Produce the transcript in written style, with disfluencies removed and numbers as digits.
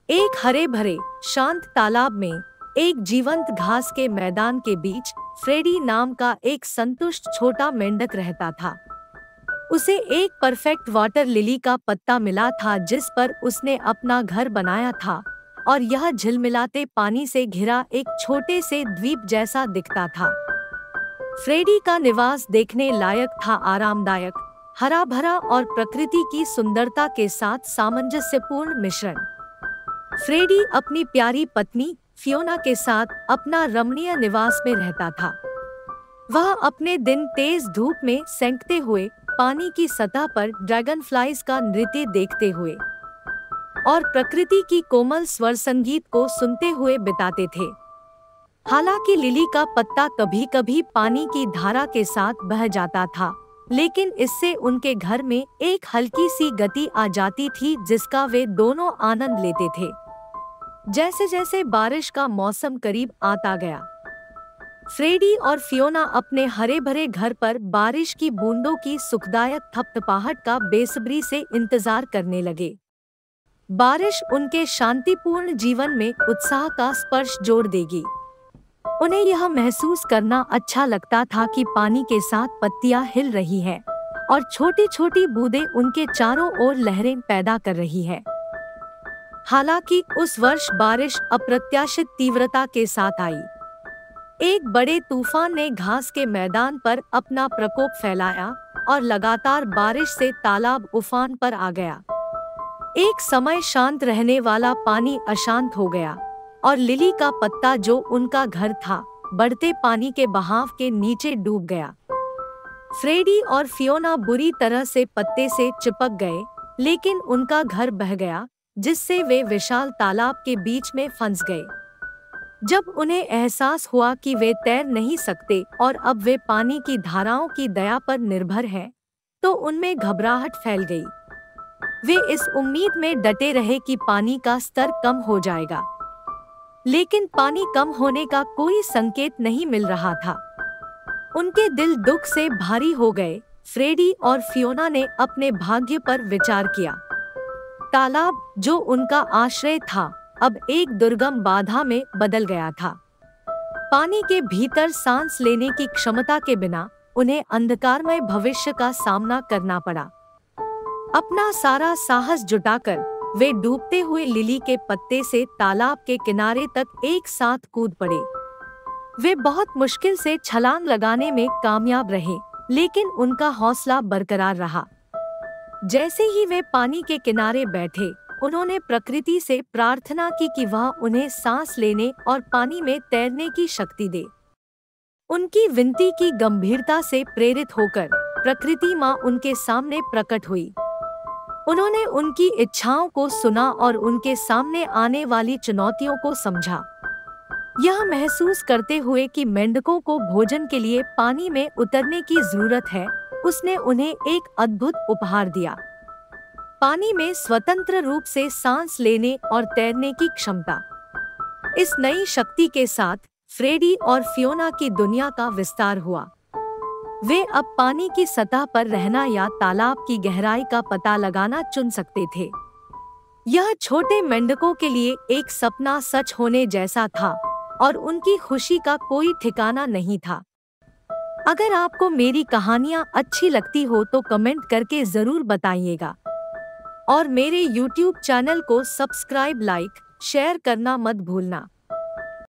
एक हरे भरे शांत तालाब में एक जीवंत घास के मैदान के बीच फ्रेडी नाम का एक संतुष्ट छोटा मेंढक रहता था। उसे एक परफेक्ट वाटर लिली का पत्ता मिला था जिस पर उसने अपना घर बनाया था और यह झिलमिलाते पानी से घिरा एक छोटे से द्वीप जैसा दिखता था। फ्रेडी का निवास देखने लायक था, आरामदायक, हरा भरा और प्रकृति की सुंदरता के साथ सामंजस्यपूर्ण मिश्रण। फ्रेडी अपनी प्यारी पत्नी फियोना के साथ अपना रमणीय निवास में रहता था। वह अपने दिन तेज धूप में सेंकते हुए पानी की सतह पर ड्रैगन फ्लाइज का नृत्य देखते हुए और प्रकृति की कोमल स्वर संगीत को सुनते हुए बिताते थे। हालांकि लिली का पत्ता कभी-कभी पानी की धारा के साथ बह जाता था, लेकिन इससे उनके घर में एक हल्की सी गति आ जाती थी जिसका वे दोनों आनंद लेते थे। जैसे जैसे बारिश का मौसम करीब आता गया, फ्रेडी और फियोना अपने हरे भरे घर पर बारिश की बूंदों की सुखदायक थपथपाहट का बेसब्री से इंतजार करने लगे। बारिश उनके शांतिपूर्ण जीवन में उत्साह का स्पर्श जोड़ देगी। उन्हें यह महसूस करना अच्छा लगता था कि पानी के साथ पत्तियां हिल रही है और छोटी-छोटी बूंदें उनके चारों ओर लहरें पैदा कर रही है। हालांकि उस वर्ष बारिश अप्रत्याशित तीव्रता के साथ आई। एक बड़े तूफान ने घास के मैदान पर अपना प्रकोप फैलाया और लगातार बारिश से तालाब उफान पर आ गया। एक समय शांत रहने वाला पानी अशांत हो गया और लिली का पत्ता, जो उनका घर था, बढ़ते पानी के बहाव के नीचे डूब गया। फ्रेडी और फियोना बुरी तरह से पत्ते से चिपक गए, लेकिन उनका घर बह गया, जिससे वे विशाल तालाब के बीच में फंस गए। जब उन्हें एहसास हुआ कि वे तैर नहीं सकते और अब वे पानी की धाराओं की दया पर निर्भर हैं, तो उनमें घबराहट फैल गई। वे इस उम्मीद में डटे रहे कि पानी का स्तर कम हो जाएगा, लेकिन पानी कम होने का कोई संकेत नहीं मिल रहा था। उनके दिल दुख से भारी हो गए। फ्रेडी और फियोना ने अपने भाग्य पर विचार किया। तालाब, जो उनका आश्रय था, अब एक दुर्गम बाधा में बदल गया था। पानी के भीतर सांस लेने की क्षमता के बिना उन्हें अंधकारमय भविष्य का सामना करना पड़ा। अपना सारा साहस जुटाकर वे डूबते हुए लिली के पत्ते से तालाब के किनारे तक एक साथ कूद पड़े। वे बहुत मुश्किल से छलांग लगाने में कामयाब रहे, लेकिन उनका हौसला बरकरार रहा। जैसे ही वे पानी के किनारे बैठे, उन्होंने प्रकृति से प्रार्थना की कि वह उन्हें सांस लेने और पानी में तैरने की शक्ति दे। उनकी विनती की गंभीरता से प्रेरित होकर प्रकृति माँ उनके सामने प्रकट हुई। उन्होंने उनकी इच्छाओं को सुना और उनके सामने आने वाली चुनौतियों को समझा। यह महसूस करते हुए कि मेंढकों को भोजन के लिए पानी में उतरने की जरूरत है, उसने उन्हें एक अद्भुत उपहार दिया। पानी में स्वतंत्र रूप से सांस लेने और तैरने की क्षमता। इस नई शक्ति के साथ फ्रेडी और फियोना की दुनिया का विस्तार हुआ। वे अब पानी की सतह पर रहना या तालाब की गहराई का पता लगाना चुन सकते थे। यह छोटे मेंढकों के लिए एक सपना सच होने जैसा था और उनकी खुशी का कोई ठिकाना नहीं था। अगर आपको मेरी कहानियाँ अच्छी लगती हो तो कमेंट करके जरूर बताइएगा और मेरे YouTube चैनल को सब्सक्राइब, लाइक, शेयर करना मत भूलना।